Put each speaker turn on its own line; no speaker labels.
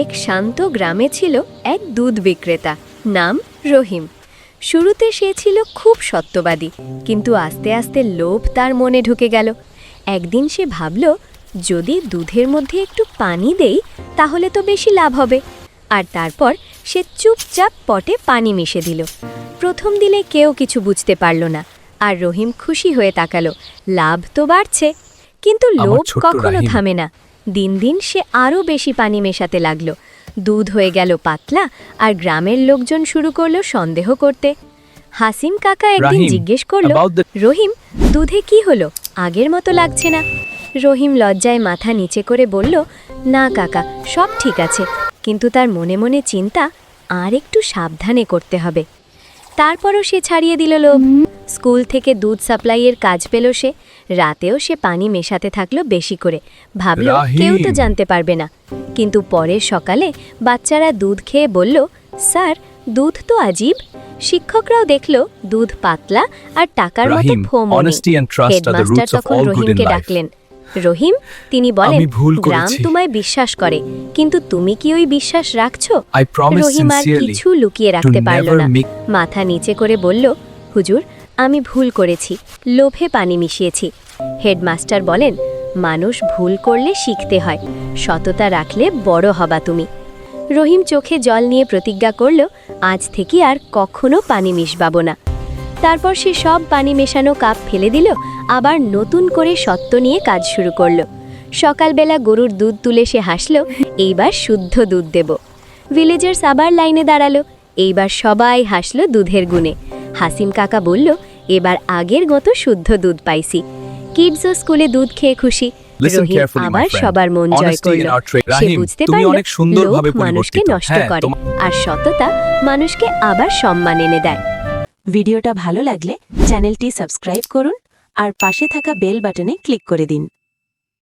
এক শান্ত গ্রামে ছিল এক দুধ বিক্রেতা, নাম রহিম। শুরুতে সে ছিল খুব সত্যবাদী, কিন্তু আস্তে আস্তে লোভ তার মনে ঢুকে গেল। একদিন সে ভাবল, যদি দুধের মধ্যে একটু পানি দেই তাহলে তো বেশি লাভ হবে। আর তারপর সে চুপচাপ পটে পানি মিশে দিল। প্রথম দিনে কেউ কিছু বুঝতে পারল না, আর রহিম খুশি হয়ে তাকালো, লাভ তো বাড়ছে। কিন্তু লোভ কখনো থামে না। দিন দিন সে আরও বেশি পানি মেশাতে লাগলো। দুধ হয়ে গেল পাতলা, আর গ্রামের লোকজন শুরু করলো সন্দেহ করতে। হাসিম কাকা একদিন জিজ্ঞেস করল, রহিম, দুধে কি হলো? আগের মতো লাগছে না। রহিম লজ্জায় মাথা নিচে করে বলল, না কাকা, সব ঠিক আছে, কিন্তু তার মনে মনে চিন্তা, আর একটু সাবধানে করতে হবে। তারপরও সে ছাড়িয়ে দিল লোভ। স্কুল থেকে দুধ সাপ্লাইয়ের কাজ পেল সে। রাতেও সে পানি মেশাতে থাকলো বেশি করে, ভাবল কেউ তো জানতে পারবে না। কিন্তু পরের সকালে বাচ্চারা দুধ খেয়ে বলল, স্যার, দুধ তো আজীব। শিক্ষকরাও দেখল দুধ পাতলা আর টাকার মতো ফোমনি। হেডমাস্টার তখন রহিমকে ডাকলেন। রহিম, তিনি বলেন, গ্রাম তোমায় বিশ্বাস করে, কিন্তু তুমি কি ওই বিশ্বাস রাখছো? রহিম আর কিছু লুকিয়ে রাখতে পারল না। মাথা নিচে করে বলল, হুজুর, আমি ভুল করেছি, লোভে পানি মিশিয়েছি। হেডমাস্টার বলেন, মানুষ ভুল করলে শিখতে হয়, সততা রাখলে বড় হবা তুমি। রহিম চোখে জল নিয়ে প্রতিজ্ঞা করল, আজ থেকে আর কখনো পানি মিশাবো না। তারপর সে সব পানি মেশানো কাপ ফেলে দিল, আবার নতুন করে সত্য নিয়ে কাজ শুরু করল। সকালবেলা গরুর দুধ তুলে সে হাসল, এইবার শুদ্ধ দুধ দেব। ভিলেজার্স আবার লাইনে দাঁড়ালো, এইবার সবাই হাসল দুধের গুণে। হাসিম কাকা বলল, এবার আগের মতো শুদ্ধ দুধ পাইছি। কিডসও স্কুলে দুধ খেয়ে খুশি। রহিম আবার সবার মন জয় করল। সে বুঝতে পারল, লোভ মানুষকে নষ্ট করে, আর সততা মানুষকে আবার সম্মান এনে দেয়।
ভিডিওটা ভালো লাগলে চ্যানেলটি সাবস্ক্রাইব করুন আর পাশে থাকা বেল বাটনে ক্লিক করে দিন।